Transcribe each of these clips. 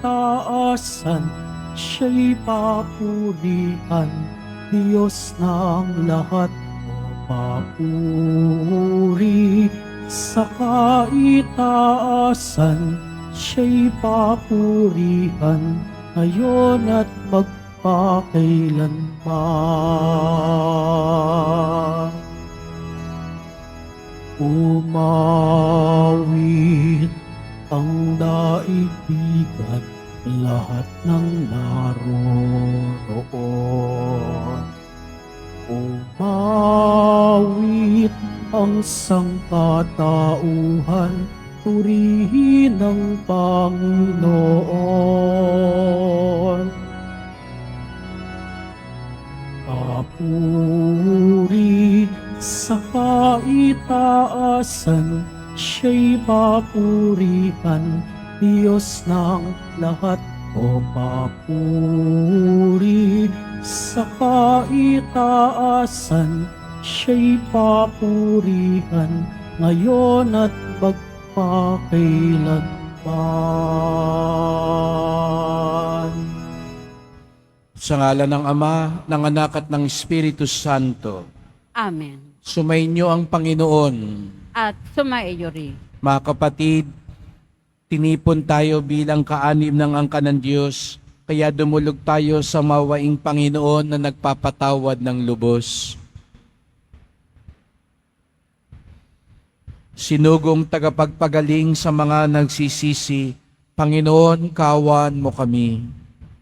kaitaasan, siya'y papurihan, Diyos ng lahat. Papuri sa kaitaasan, siya'y papurihan, ngayon at magpakailanman. Umawit ang daigdigan, lahat ng naroroon. Umawit ang sangkatauhan, purihin ang Panginoon. Papuri sa kaitaasan, siya'y papurihan, Diyos ng lahat. O papuri sa kaitaasan, siya'y papurihan, ngayon at magpakailanman. Sa ngalan ng Ama, ng Anak at ng Espiritu Santo. Amen. Sumainyo ang Panginoon. At sumaiyo rin. Mga kapatid, tinipon tayo bilang kaanib ng angka ng Diyos, kaya dumulog tayo sa mawaing Panginoon na nagpapatawad ng lubos. Sinugong tagapagpagaling sa mga nagsisisi, Panginoon, kaawaan mo kami.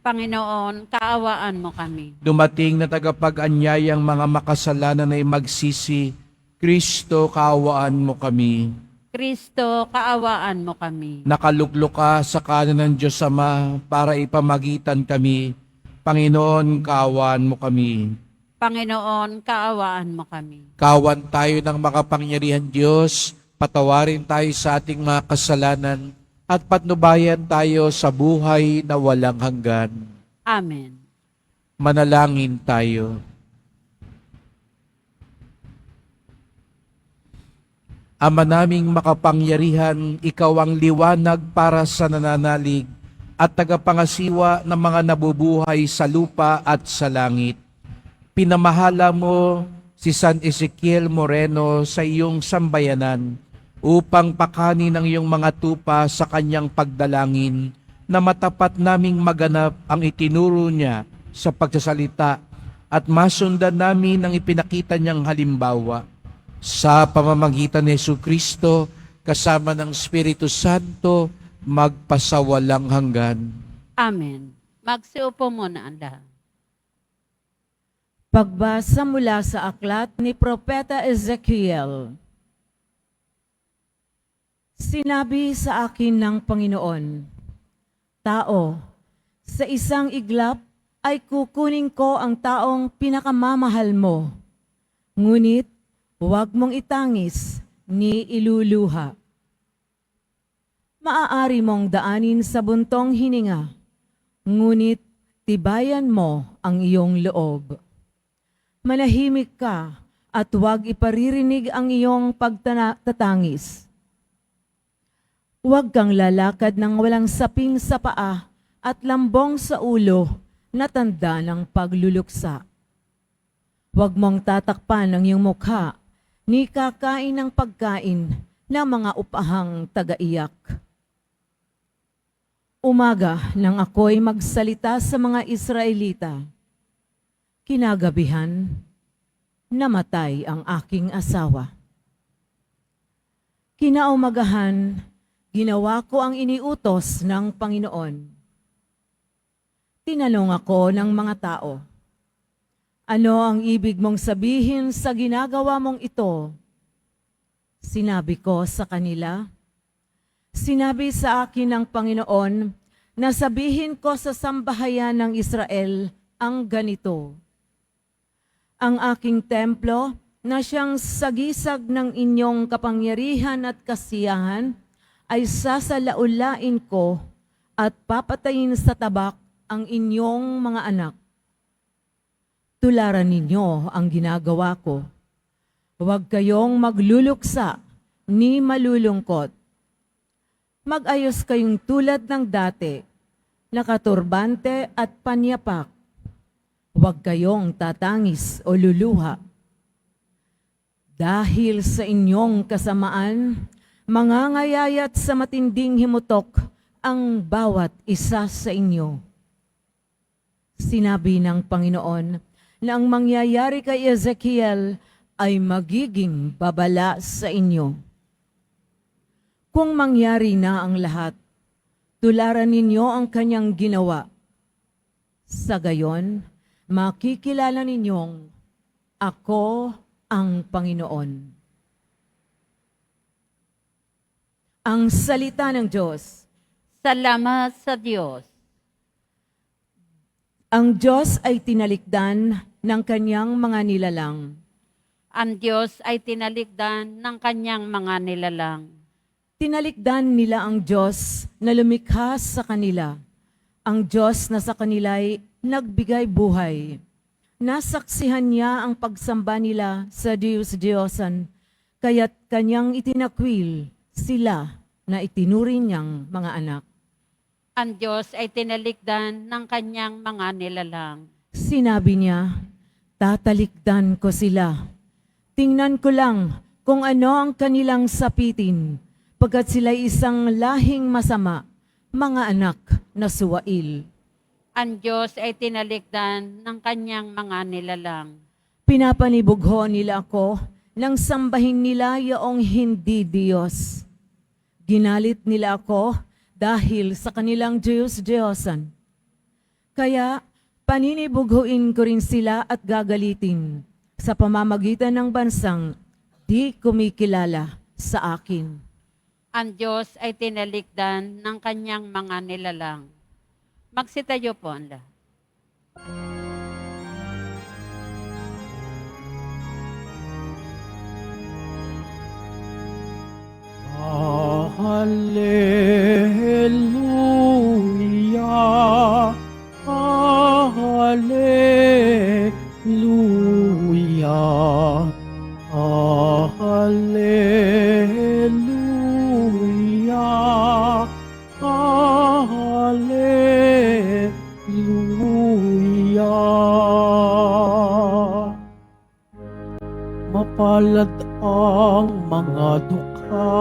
Panginoon, kaawaan mo kami. Dumating na tagapag-anyayang mga makasalanan ay magsisi, Kristo, kaawaan mo kami. Kristo, kaawaan mo kami. Nakaluklok ka sa kanan ng Diyos Ama para ipamagitan kami. Panginoon, kaawaan mo kami. Panginoon, kaawaan mo kami. Kawan tayo ng makapangyarihan Diyos, patawarin tayo sa ating mga kasalanan, at patnubayan tayo sa buhay na walang hanggan. Amen. Manalangin tayo. Ama naming makapangyarihan, ikaw ang liwanag para sa nananalig at tagapangasiwa ng mga nabubuhay sa lupa at sa langit. Pinamahala mo si San Ezekiel Moreno sa iyong sambayanan upang pakanin ang iyong mga tupa sa kanyang pagdalangin na matapat naming maganap ang itinuro niya sa pagsasalita at masundan namin ang ipinakita niyang halimbawa. Sa pamamagitan ni Jesucristo, kasama ng Espiritu Santo, magpasawalang hanggan. Amen. Magsiupo muna ang lahat. Pagbasa mula sa aklat ni Propeta Ezekiel. Sinabi sa akin ng Panginoon, Tao, sa isang iglap ay kukunin ko ang taong pinakamamahal mo, ngunit huwag mong itangis ni iluluha. Maaari mong daanin sa buntong hininga, ngunit tibayan mo ang iyong loob. Manahimik ka at huwag iparirinig ang iyong pagtatangis. Huwag kang lalakad ng walang saping sa paa at lambong sa ulo na tanda ng pagluluksa. Huwag mong tatakpan ang iyong mukha ni kakain ng pagkain ng mga upahang tagaiyak. Umaga nang ako'y magsalita sa mga Israelita, kinagabihan, namatay ang aking asawa. Kinaumagahan, ginawa ko ang iniutos ng Panginoon. Tinanong ako ng mga tao, ano ang ibig mong sabihin sa ginagawa mong ito? Sinabi ko sa kanila, sinabi sa akin ng Panginoon na sabihin ko sa sambahayan ng Israel ang ganito. Ang aking templo na siyang sagisag ng inyong kapangyarihan at kasiyahan ay sasalaulain ko at papatayin sa tabak ang inyong mga anak. Tularan ninyo ang ginagawa ko. Huwag kayong magluluksa ni malulungkot. Mag-ayos kayong tulad ng dati nakaturbante at panyapak. Huwag kayong tatangis o luluha. Dahil sa inyong kasamaan, mangangayayat sa matinding himutok ang bawat isa sa inyo. Sinabi ng Panginoon na ang mangyayari kay Ezekiel ay magiging babala sa inyo. Kung mangyari na ang lahat, tularan ninyo ang kanyang ginawa. Sa gayon, makikilala ninyong ako ang Panginoon. Ang salita ng Diyos. Salamat sa Diyos. Ang Diyos ay tinalikdan ng kanyang mga nilalang. Ang Diyos ay tinalikdan ng kanyang mga nilalang. Tinalikdan nila ang Diyos na lumikha sa kanila. Ang Diyos na sa kanila'y nagbigay buhay. Nasaksihan niya ang pagsamba nila sa Diyos-Diyosan, kaya't kanyang itinakwil sila na itinuring niyang mga anak. Ang Diyos ay tinalikdan ng kanyang mga nilalang. Sinabi niya, tatalikdan ko sila. Tingnan ko lang kung ano ang kanilang sapitin, pagkat sila'y isang lahing masama, mga anak na suwail. Ang Diyos ay tinalikdan ng kanyang mga nilalang. Pinapanibugho nila ako nang sambahin nila yaong hindi Diyos. Ginalit nila ako dahil sa kanilang Diyos-Diyosan. Kaya paninibughuin ko rin sila at gagalitin sa pamamagitan ng bansang di kumikilala sa akin. Ang Diyos ay tinalikdan ng kanyang mga nilalang. Magsitayo po ang lahat. Hallelujah, Hallelujah, Hallelujah, Hallelujah. Mapalad ang mga dukha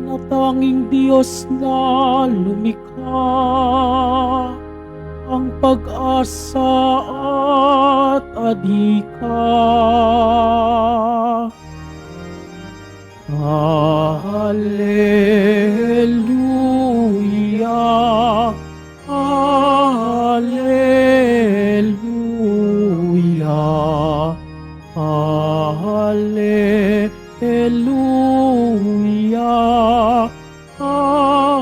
na tanging Diyos na lumikha, ang pag-asa at adhika. Hallelujah, Hallelujah, Hallelujah, Hallelujah.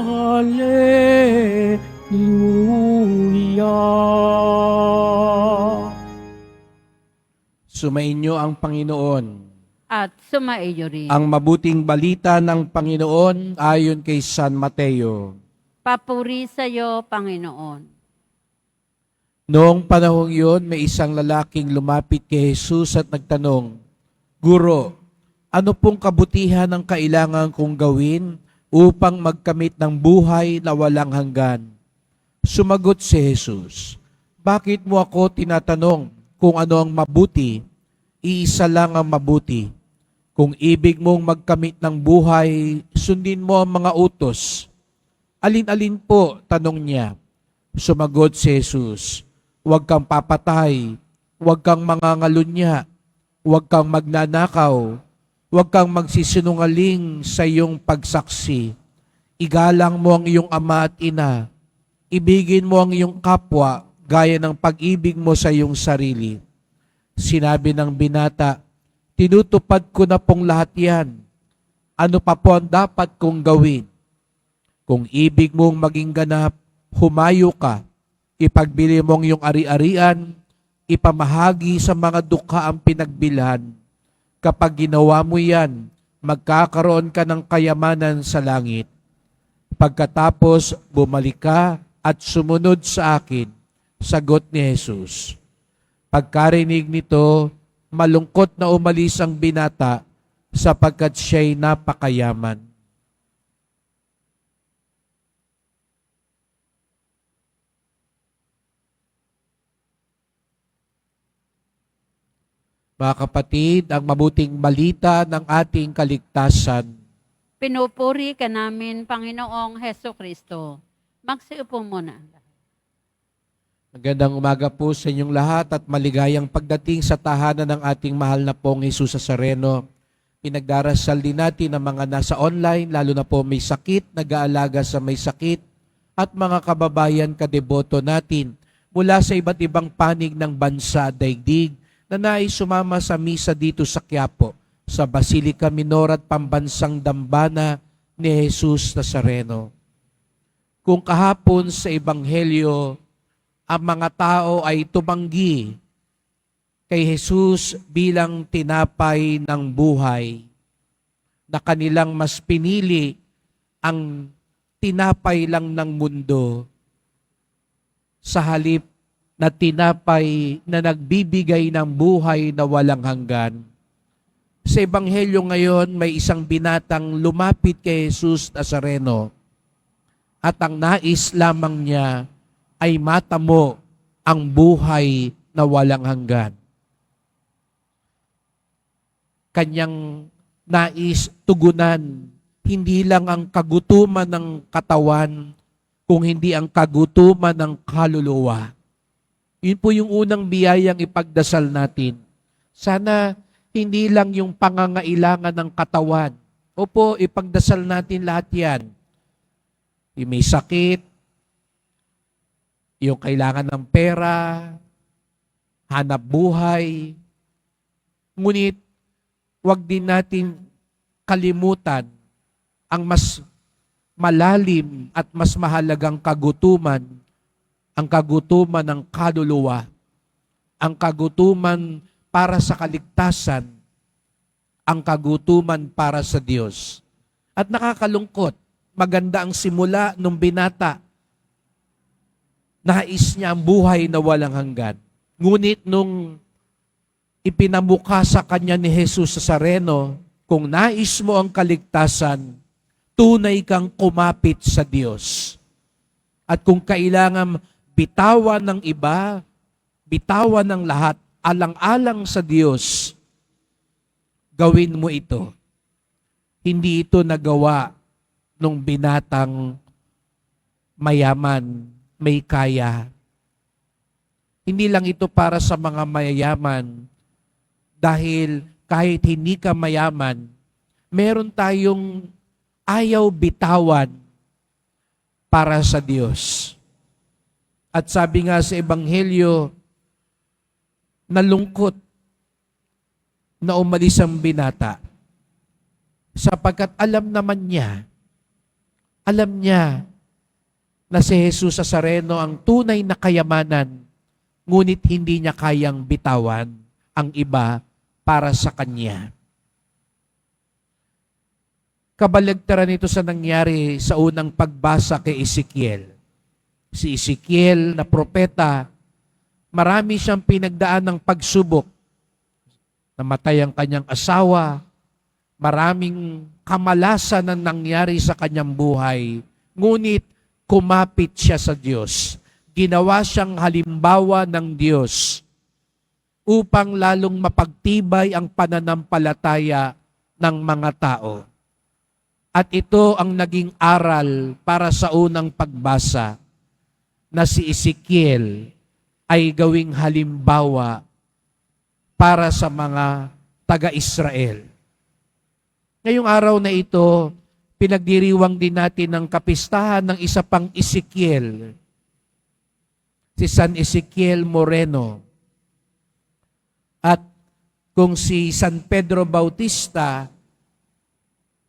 Sumainyo ang Panginoon. At sumaiyo rin. Ang mabuting balita ng Panginoon ayon kay San Mateo. Papuri sa iyo, Panginoon. Noong panahong iyon, may isang lalaking lumapit kay Jesus at nagtanong, Guro, ano pong kabutihan ang kailangan kong gawin upang magkamit ng buhay na walang hanggan? Sumagot si Jesus, Bakit mo ako tinatanong kung ano ang mabuti? Iisa lang ang mabuti. Kung ibig mong magkamit ng buhay, sundin mo ang mga utos. Alin-alin po? Tanong niya. Sumagot si Jesus, Huwag kang papatay, huwag kang mangangalunya, huwag kang magnanakaw, huwag kang magsisinungaling sa iyong pagsaksi. Igalang mo ang iyong ama at ina. Ibigin mo ang iyong kapwa gaya ng pag-ibig mo sa iyong sarili. Sinabi ng binata, tinutupad ko na pong lahat yan. Ano pa po ang dapat kong gawin? Kung ibig mong maging ganap, humayo ka. Ipagbili mong iyong ari-arian, ipamahagi sa mga dukha ang pinagbilhan. Kapag ginawa mo yan, magkakaroon ka ng kayamanan sa langit. Pagkatapos, bumalik ka at sumunod sa akin, sagot ni Jesus. Pagkarinig nito, malungkot na umalis ang binata sapagkat siya'y napakayaman. Mga kapatid, ang mabuting balita ng ating kaligtasan. Pinupuri ka namin, Panginoong Heso Kristo. Magsiupo muna. Magandang umaga po sa inyong lahat at maligayang pagdating sa tahanan ng ating mahal na pong Jesus Nazareno. Pinagdarasal din natin ang mga nasa online, lalo na po may sakit, nag-aalaga sa may sakit, at mga kababayan kadeboto natin mula sa iba't ibang panig ng bansa at daigdig na nais sumama sa misa dito sa Quiapo, sa Basilica Minor at Pambansang Dambana ni Jesus Nazareno. Kung kahapon sa Ebanghelyo, ang mga tao ay tumanggi kay Jesus bilang tinapay ng buhay, na kanilang mas pinili ang tinapay lang ng mundo sa halip na tinapay na nagbibigay ng buhay na walang hanggan. Sa Ebanghelyo ngayon, may isang binatang lumapit kay Jesus Nazareno at ang nais lamang niya ay matamo ang buhay na walang hanggan. Kanyang nais tugunan hindi lang ang kagutuman ng katawan, kung hindi ang kagutuman ng kaluluwa. Yun po yung unang biyayang ipagdasal natin. Sana hindi lang yung pangangailangan ng katawan. Opo, ipagdasal natin lahat yan. Yung may sakit, yung kailangan ng pera, hanap buhay. Ngunit, wag din natin kalimutan ang mas malalim at mas mahalagang kagutuman, ang kagutuman ng kaluluwa, ang kagutuman para sa kaligtasan, ang kagutuman para sa Diyos. At nakakalungkot, maganda ang simula nung binata. Nais niya ang buhay na walang hanggan. Ngunit nung ipinamukha sa kanya ni Jesus Nazareno, kung nais mo ang kaligtasan, tunay kang kumapit sa Diyos. At kung kailangan bitawan ng iba, bitawan ng lahat, alang-alang sa Diyos, gawin mo ito. Hindi ito nagawa nung binatang mayaman, may kaya. Hindi lang ito para sa mga mayayaman, dahil kahit hindi ka mayaman, meron tayong ayaw bitawan para sa Diyos. At sabi nga sa Ebanghelyo, nalungkot na umalis ang binata, sapagkat alam niya na si Jesus Nazareno ang tunay na kayamanan, ngunit hindi niya kayang bitawan ang iba para sa kanya. Kabaligtaran ito sa nangyari sa unang pagbasa kay Ezekiel. Si Ezekiel na propeta, marami siyang pinagdaan ng pagsubok. Namatay ang kanyang asawa, maraming kamalasan ang nangyari sa kanyang buhay. Ngunit kumapit siya sa Diyos. Ginawa siyang halimbawa ng Diyos upang lalong mapagtibay ang pananampalataya ng mga tao. At ito ang naging aral para sa unang pagbasa, na si Ezekiel ay gawing halimbawa para sa mga taga-Israel. Ngayong araw na ito, pinagdiriwang din natin ang kapistahan ng isa pang Ezekiel, si San Ezekiel Moreno. At kung si San Pedro Bautista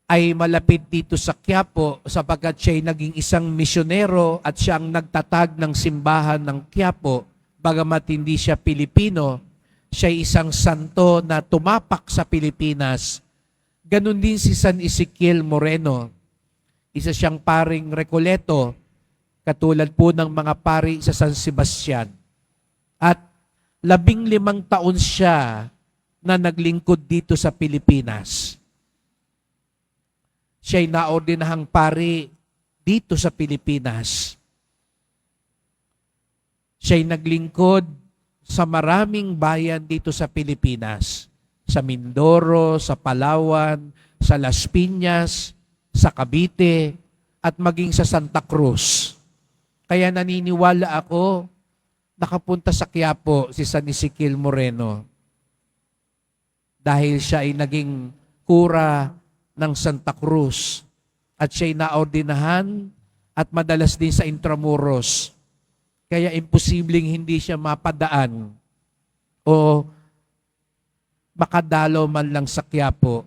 ay malapit dito sa Quiapo sapagkat siya ay naging isang misyonero at siya ang nagtatag ng simbahan ng Quiapo, bagamat hindi siya Pilipino, siya ay isang santo na tumapak sa Pilipinas. Ganon din si San Ezekiel Moreno. Isa siyang paring Recoleto, katulad po ng mga pari sa San Sebastian. At 15 taon siya na naglingkod dito sa Pilipinas. Siya'y naordinahang pari dito sa Pilipinas. Siya'y naglingkod sa maraming bayan dito sa Pilipinas. Sa Mindoro, sa Palawan, sa Las Piñas, sa Cavite, at maging sa Santa Cruz. Kaya naniniwala ako, nakapunta sa Quiapo si San Ezekiel Moreno. Dahil siya ay naging kura ng Santa Cruz. At siya ay naordinahan at madalas din sa Intramuros. Kaya imposibleng hindi siya mapadaan o makadalo man lang sa Quiapo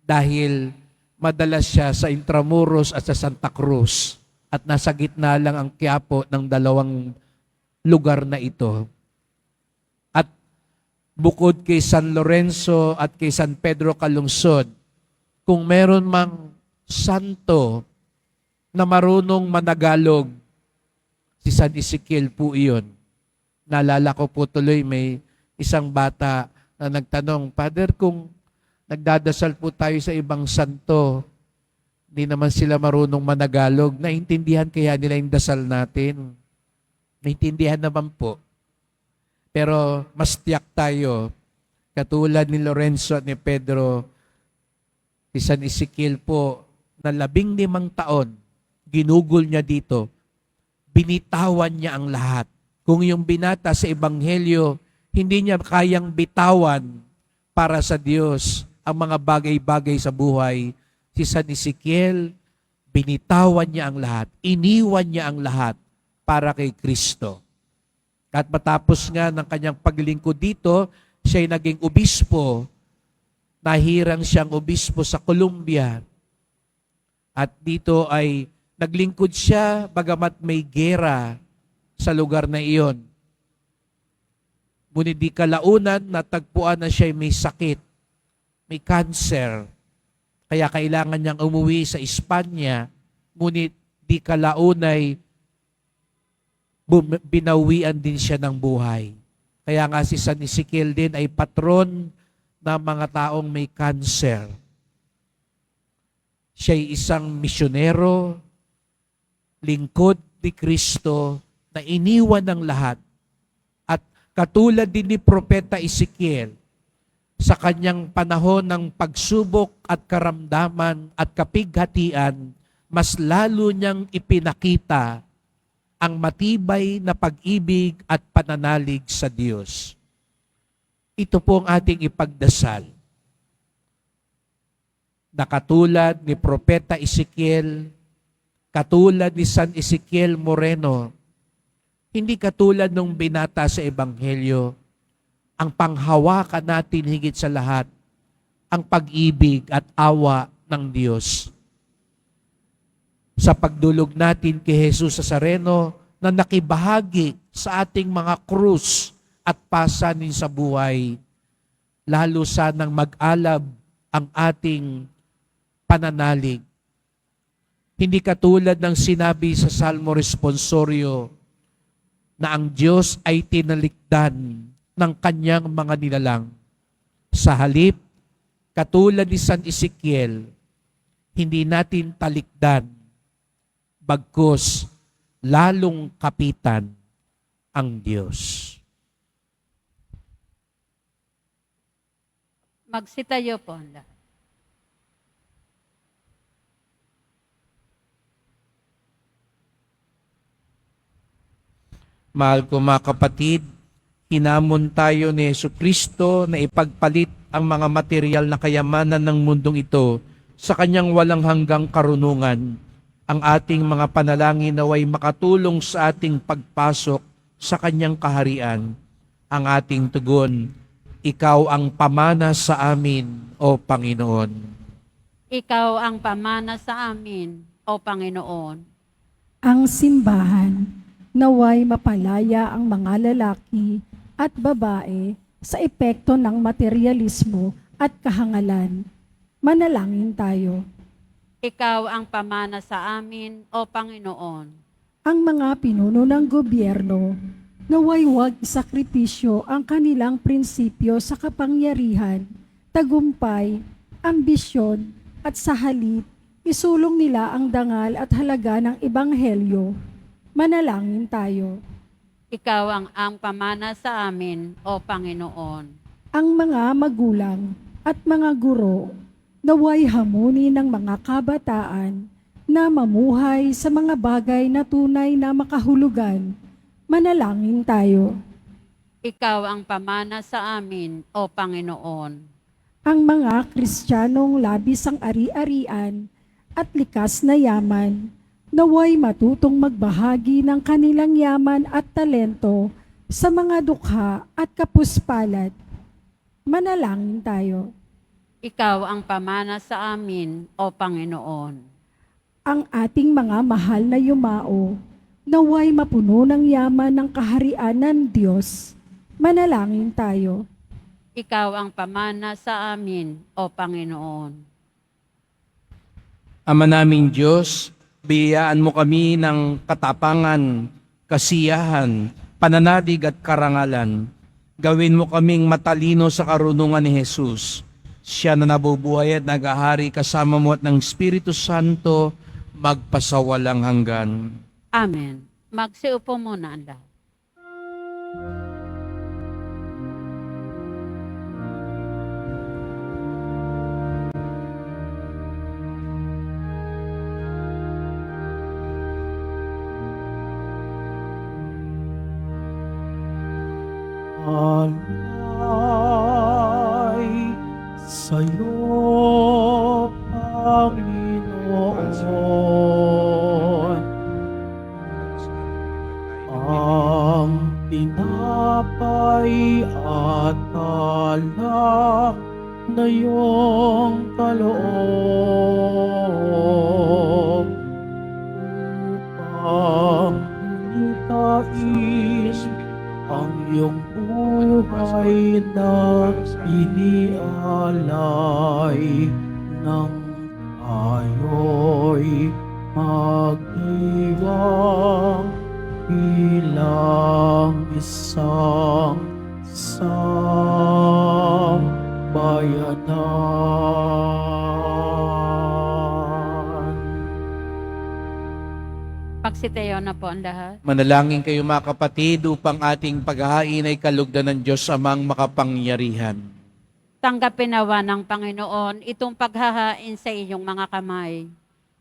dahil madalas siya sa Intramuros at sa Santa Cruz at nasa gitna lang ang Quiapo ng dalawang lugar na ito. At bukod kay San Lorenzo at kay San Pedro Calungsod, kung meron mang santo na marunong managalog, si San Ezekiel po iyon. Naalala ko po tuloy may isang bata na nagtanong, Father, kung nagdadasal po tayo sa ibang santo, hindi naman sila marunong managalog, naintindihan kaya nila yung dasal natin? Naintindihan naman po. Pero mas tiyak tayo, katulad ni Lorenzo at ni Pedro, si San Ezekiel po, na 15 taon, ginugol niya dito, binitawan niya ang lahat. Kung yung binata sa Ebanghelyo, hindi niya kayang bitawan para sa Diyos ang mga bagay-bagay sa buhay, si San Ezekiel, binitawan niya ang lahat, iniwan niya ang lahat para kay Kristo. At matapos nga ng kanyang paglingkod dito, siya ay naging obispo, nahirang siyang obispo sa Colombia. At dito ay naglingkod siya bagamat may gera sa lugar na iyon. Ngunit di kalaunan, natagpuan na siya may sakit, may cancer. Kaya kailangan niyang umuwi sa Espanya, ngunit di kalaunay, binawian din siya ng buhay. Kaya nga si San Ezekiel din ay patron ng mga taong may cancer. Siya ay isang misyonero, lingkod ni Kristo na iniwan ng lahat. At katulad din ni Propeta Ezekiel, sa kanyang panahon ng pagsubok at karamdaman at kapighatian, mas lalo niyang ipinakita ang matibay na pag-ibig at pananalig sa Diyos. Ito po ang ating ipagdasal. Na katulad ni Propeta Ezekiel, katulad ni San Ezekiel Moreno, hindi katulad nung binata sa Ebanghelyo, ang panghawakan natin higit sa lahat, ang pag-ibig at awa ng Diyos. Sa pagdulog natin kay Jesus Nazareno na nakibahagi sa ating mga krus at pasanin sa buhay, lalo sanang mag-alab ang ating pananalig. Hindi katulad ng sinabi sa Salmo Responsorio na ang Diyos ay tinalikdan ng kanyang mga nilalang. Sa halip, katulad ni San Ezekiel, hindi natin talikdan, bagkus lalong kapitan ang Diyos. Magsitayo po. Mahal ko mga kapatid, hinamon tayo ni Jesucristo na ipagpalit ang mga material na kayamanan ng mundong ito sa kanyang walang hanggang karunungan. Ang ating mga panalangin naway makatulong sa ating pagpasok sa kanyang kaharian. Ang ating tugon, ikaw ang pamana sa amin, O Panginoon. Ikaw ang pamana sa amin, O Panginoon. Ang simbahan, naway mapalaya ang mga lalaki at babae sa epekto ng materialismo at kahangalan. Manalangin tayo. Ikaw ang pamana sa amin, O Panginoon. Ang mga pinuno ng gobyerno, naway huwag isakripisyo ang kanilang prinsipyo sa kapangyarihan, tagumpay, ambisyon, at sa halip, isulong nila ang dangal at halaga ng Ebanghelyo. Manalangin tayo. Ikaw ang pamana sa amin, O Panginoon. Ang mga magulang at mga guro naway hamunin ng mga kabataan na mamuhay sa mga bagay na tunay na makahulugan. Manalangin tayo. Ikaw ang pamana sa amin, O Panginoon. Ang mga Kristiyanong labis ang ari-arian at likas na yaman, naway matutong magbahagi ng kanilang yaman at talento sa mga dukha at kapuspalad. Manalangin tayo. Ikaw ang pamana sa amin, O Panginoon. Ang ating mga mahal na yumao, naway mapuno ng yaman ng kaharian ng Diyos. Manalangin tayo. Ikaw ang pamana sa amin, O Panginoon. Ama naming Diyos, biyayaan mo kami ng katapangan, kasiyahan, pananalig at karangalan. Gawin mo kaming matalino sa karunungan ni Jesus. Siya na nabubuhay at nag-ahari kasama mo at ng Espiritu Santo, magpasawalang hanggan. Amen. Magsiupo muna ang lahat. Alay sa'yo, Panginoon, ang tinapay at alak na iyong kaloob upang unitain ang iyong buhay na inialay ng tayo'y magdiwang bilang isang sambayanan. Pagsitayo na po ang lahat. Manalangin kayo mga kapatid upang ating paghahain ay kalugdan ng Diyos amang makapangyarihan. Tanggapin nawa ng Panginoon itong paghahain sa iyong mga kamay,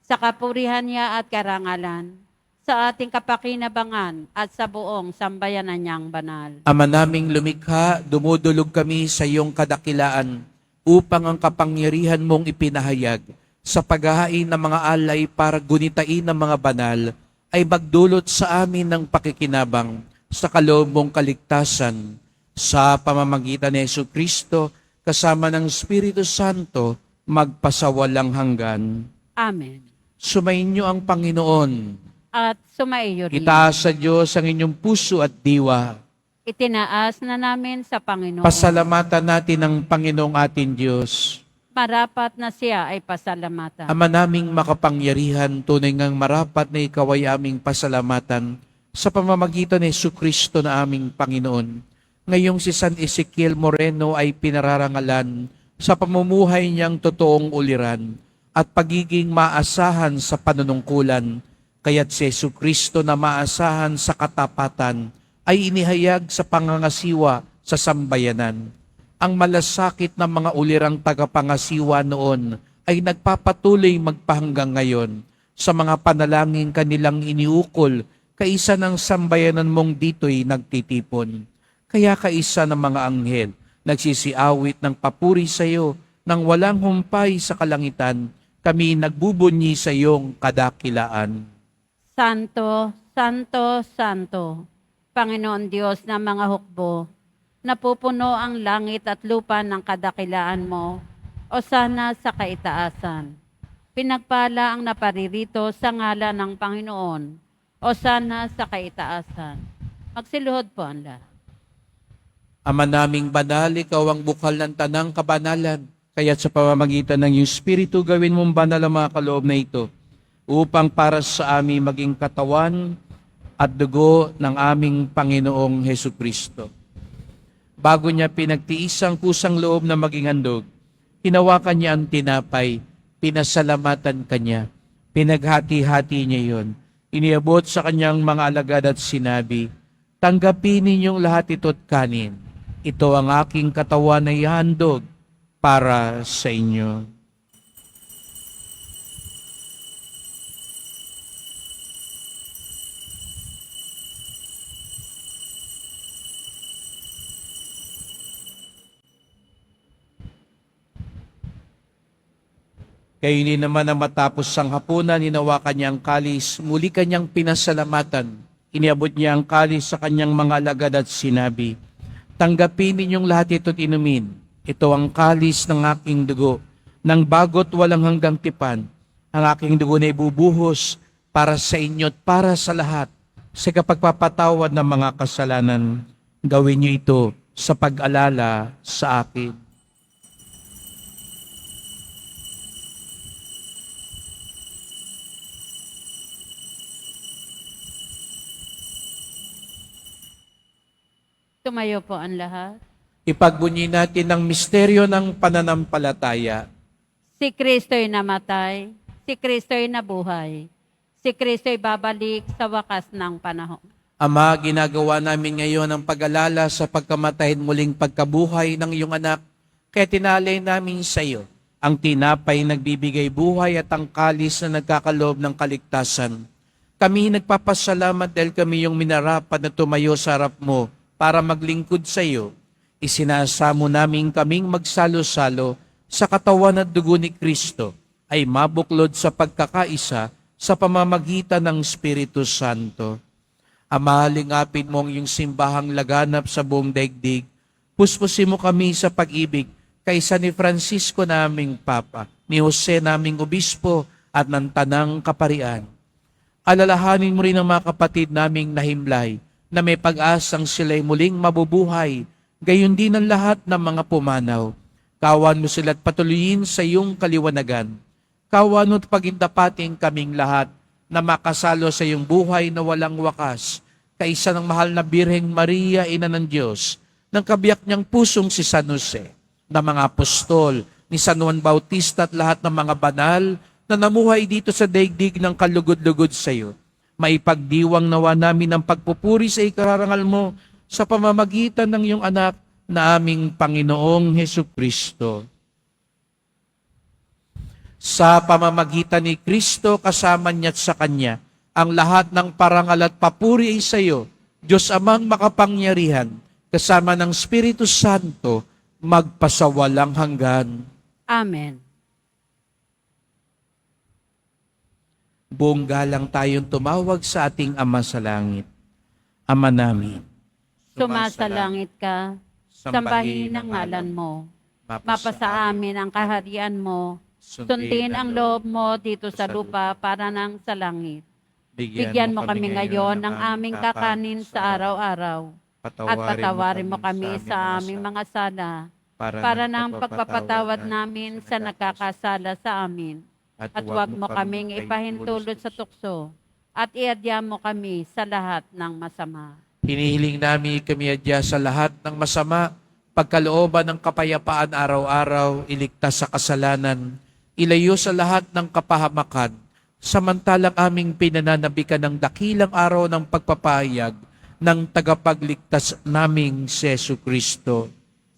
sa kapurihan niya at karangalan, sa ating kapakinabangan at sa buong sambayanan niyang banal. Ama naming lumikha, dumudulog kami sa iyong kadakilaan upang ang kapangyarihan mong ipinahayag sa paghahain ng mga alay para gunitain ng mga banal ay magdulot sa amin ng pakikinabang sa kaloob mong kaligtasan sa pamamagitan ni Jesucristo kasama ng Espiritu Santo magpasawalang hanggan. Amen. Sumainyo ang Panginoon. At sumaiyo rin. Itaas sa Diyos ang inyong puso at diwa. Itinaas na namin sa Panginoon. Pasalamatan natin ang Panginoong ating Diyos. Marapat na siya ay pasalamatan. Ama naming makapangyarihan, tunay ngang marapat na ikaw ay aming pasalamatan sa pamamagitan ni Jesucristo na aming Panginoon. Ngayong si San Ezekiel Moreno ay pinararangalan sa pamumuhay niyang totoong uliran at pagiging maasahan sa panunungkulan, kaya't si Jesucristo na maasahan sa katapatan ay inihayag sa pangangasiwa sa sambayanan. Ang malasakit ng mga ulirang tagapangasiwa noon ay nagpapatuloy magpahanggang ngayon sa mga panalangin kanilang iniukol, kaisa ng sambayanan mong dito'y nagtitipon. Kaya kaisa ng mga anghel, nagsisiawit ng papuri sa iyo, nang walang humpay sa kalangitan, kami nagbubunyi sa iyong kadakilaan. Santo, Santo, Santo, Panginoon Diyos ng mga hukbo, napupuno ang langit at lupa ng kadakilaan mo, o sana sa kaitaasan. Pinagpala ang naparirito sa ngalan ng Panginoon, o sana sa kaitaasan. Magsiluhod po ang lahat. Ama naming banal, ikaw ang bukal ng tanang kabanalan, kaya't sa pamamagitan ng iyong Espiritu gawin mong banal ang mga kaloob na ito, upang para sa amin maging katawan at dugo ng aming Panginoong Hesukristo. Bago niya pinagtiis ang kusang loob na maging handog, hinawakan niya ang tinapay, pinasalamatan kanya, pinaghati-hati niya yon, iniabot sa kanyang mga alagad at sinabi, Tanggapin ninyong lahat ito't kanin. Ito ang aking katawan na ihandog para sa inyo. Kayo ni naman ang matapos ang hapunan, hinawa kanyang kalis, muli kanyang pinasalamatan. Iniabot niya ang kalis sa kanyang mga alagad at sinabi, tanggapin ninyong lahat ito't inumin. Ito ang kalis ng aking dugo, ng bago't walang hanggang tipan. Ang aking dugo na ibubuhos para sa inyo at para sa lahat. Sa kapagpapatawad ng mga kasalanan, gawin niyo ito sa pag-alala sa akin. Tumayo po ang lahat. Ipagbunyi natin ang misteryo ng pananampalataya. Si Kristo'y namatay, si Kristo'y nabuhay, si Kristo'y babalik sa wakas ng panahon. Ama, ginagawa namin ngayon ang pag-alala sa pagkamatay at muling pagkabuhay ng iyong anak, kaya tinalay namin sa iyo ang tinapay nagbibigay buhay at ang kalis na nagkakaloob ng kaligtasan. Kami nagpapasalamat dahil kami yung minarapat na tumayo sa harap mo para maglingkod sa iyo. Isinasamo namin kaming magsalo-salo sa katawan at dugo ni Kristo ay mabuklod sa pagkakaisa sa pamamagitan ng Espiritu Santo. Ama, lingapin mo ang iyong simbahang laganap sa buong daigdig. Puspusin mo kami sa pag-ibig kaysa ni Francisco naming Papa, ni Jose naming Obispo at ng Tanang Kaparian. Alalahanin mo rin ang mga kapatid naming nahimlay na may pag-asang sila'y muling mabubuhay, gayon din ang lahat ng mga pumanaw. Kawan mo sila't patuloyin sa iyong kaliwanagan. Kawan mo't pagindapating kaming lahat na makasalo sa iyong buhay na walang wakas, kaisa ng mahal na Birheng Maria, Ina ng Diyos, ng kabiyak niyang pusong si San Jose, ng mga apostol, ni San Juan Bautista at lahat ng mga banal na namuhay dito sa daigdig ng kalugod-lugod sa iyo. Maipagdiwang nawa namin ang pagpupuri sa ikarangal mo sa pamamagitan ng iyong anak na aming Panginoong Hesukristo. Sa pamamagitan ni Kristo, kasama niya at sa Kanya, ang lahat ng parangal at papuri ay sa iyo, Diyos Amang makapangyarihan, kasama ng Espiritu Santo, magpasawalang hanggan. Amen. Buong galang tayong tumawag sa ating Ama sa Langit. Ama namin, Sumasalangit ka, sambahin ang ngalan mo. Mapasa amin ang kaharian mo. Sundin ang loob mo dito sa lupa para nang sa langit. Bigyan mo kami ngayon ng aming kakanin sa araw-araw. At patawarin mo kami sa aming mga sala para nang pagpapatawad namin sa nagkakasala sa amin. At huwag mo kaming ipahintulot sa tukso at iadya mo kami sa lahat ng masama. hinihiling namin kami adya sa lahat ng masama, pagkalooban ng kapayapaan araw-araw, iligtas sa kasalanan, ilayo sa lahat ng kapahamakan, samantalang aming pinananabikan ng dakilang araw ng pagpapahayag ng tagapagligtas naming si Jesucristo.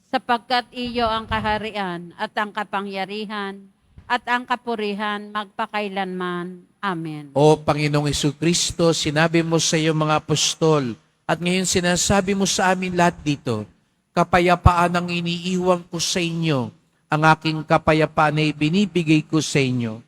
Sapagkat iyo ang kaharian at ang kapangyarihan at ang kapurihan magpakailanman. Amen. O Panginoong Jesucristo, sinabi mo sa iyong mga apostol, at ngayon sinasabi mo sa amin lahat dito, kapayapaan ang iniiwan ko sa inyo, ang aking kapayapaan ay binibigay ko sa inyo.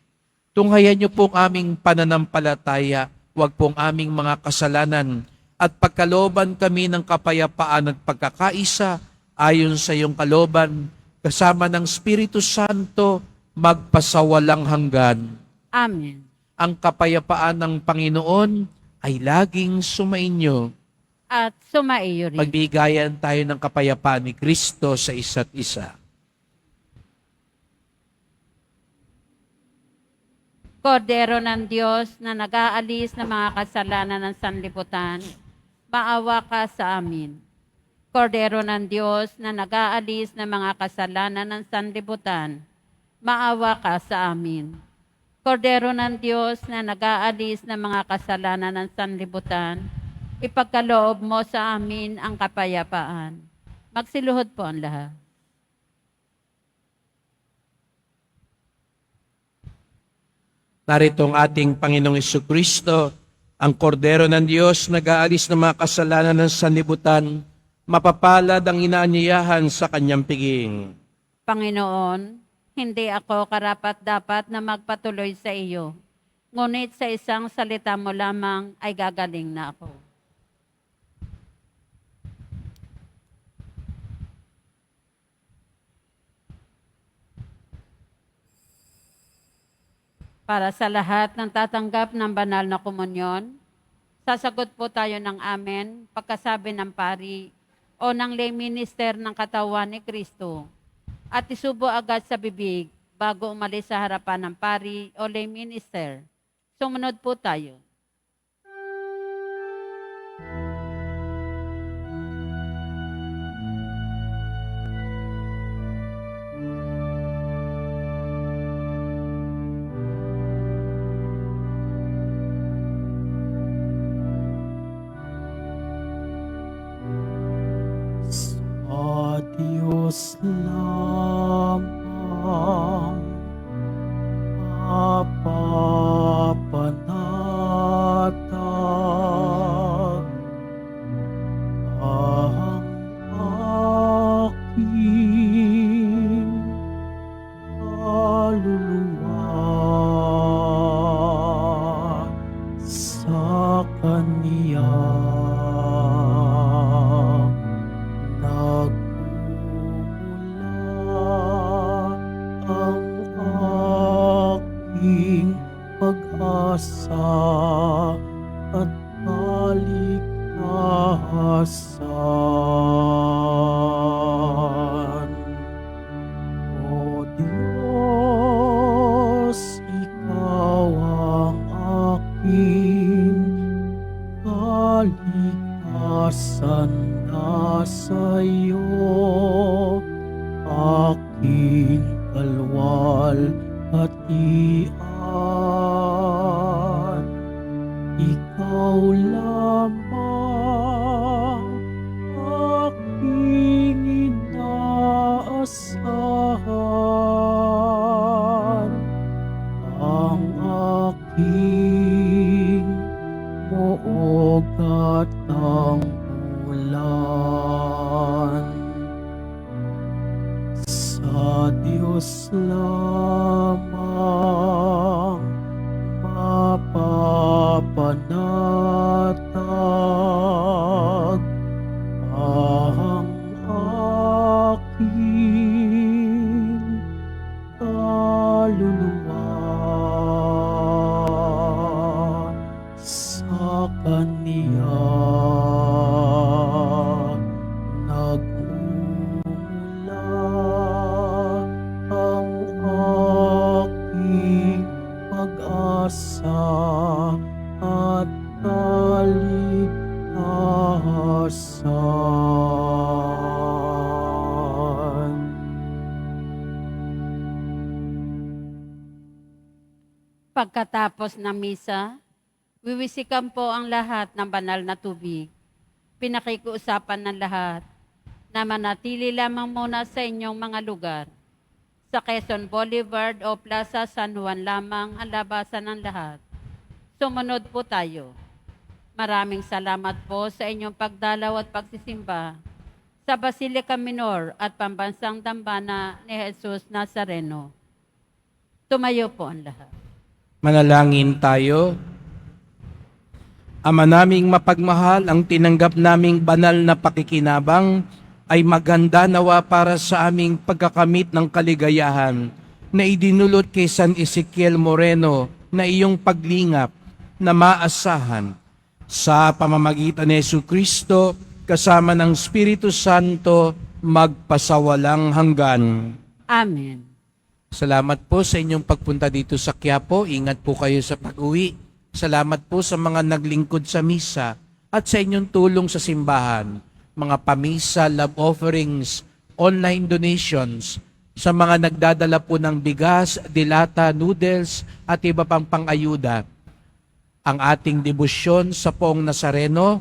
Tunghayan niyo pong aming pananampalataya, huwag pong aming mga kasalanan, at pagkalooban kami ng kapayapaan at pagkakaisa, ayon sa iyong kalooban, kasama ng Espiritu Santo, magpasawalang hanggan. Amen. Ang kapayapaan ng Panginoon ay laging sumainyo. At sumaiyo rin. Magbigayan tayo ng kapayapaan ni Kristo sa isa't isa. Kordero ng Diyos na nag-aalis ng mga kasalanan ng sanlibutan, maawa ka sa amin. Kordero ng Diyos na nag-aalis ng mga kasalanan ng sanlibutan, maawa ka sa amin. Kordero ng Diyos na nag-aalis ng mga kasalanan ng sanlibutan, ipagkaloob mo sa amin ang kapayapaan. Magsiluhod po ang lahat. Narito ang ating Panginoong Jesucristo, ang kordero ng Diyos, nag-aalis ng mga kasalanan ng sanlibutan, mapapalad ang inaanyayahan sa kanyang piging. Panginoon, hindi ako karapat-dapat na magpatuloy sa iyo. Ngunit sa isang salita mo lamang ay gagaling na ako. Para sa lahat ng tatanggap ng banal na komunyon, sasagot po tayo ng amen pagkasabi ng pari o ng lay minister ng katawan ni Kristo at isubo agad sa bibig bago umalis sa harapan ng pari o lay minister. Sumunod po tayo. Sa Diyos lamang mapapanatag ang aking kaluluwa sa Kaniya. Ang aking pag-asa at kaligtasan. O Diyos, Ikaw ang aking kaligtasan, nasa iyo aking kalwalhatian. Ikaw lamang aking inaasahan, ang aking muog at ang ulan. Sa Diyos lamang mapapanatag ang aking kaluluwa sa Kaniya. Pag-asa at kaligtasan. Pagkatapos ng misa, wiwisikan po ang lahat ng banal na tubig. Pinakikiusapan ng lahat na manatili lamang muna sa inyong mga lugar. Sa Quezon Boulevard o Plaza San Juan lamang ang labasan ng lahat. Sumunod po tayo. Maraming salamat po sa inyong pagdalaw at pagsisimba sa Basilica Minor at Pambansang Dambana ni Jesus Nazareno. Tumayo po ang lahat. Manalangin tayo. Ama naming mapagmahal, ang tinanggap naming banal na pakikinabang ay maganda nawa para sa aming pagkakamit ng kaligayahan na idinulot kay San Ezekiel Moreno na iyong paglingap na maasahan sa pamamagitan ni Jesucristo kasama ng Espiritu Santo magpasawalang hanggan. Amen. Salamat po sa inyong pagpunta dito sa Quiapo. Ingat po kayo sa pag-uwi. Salamat po sa mga naglingkod sa misa at sa inyong tulong sa simbahan. Mga pamisa, love offerings, online donations, sa mga nagdadala po ng bigas, dilata, noodles, at iba pang pang-ayuda. Ang ating debosyon sa Poong Nazareno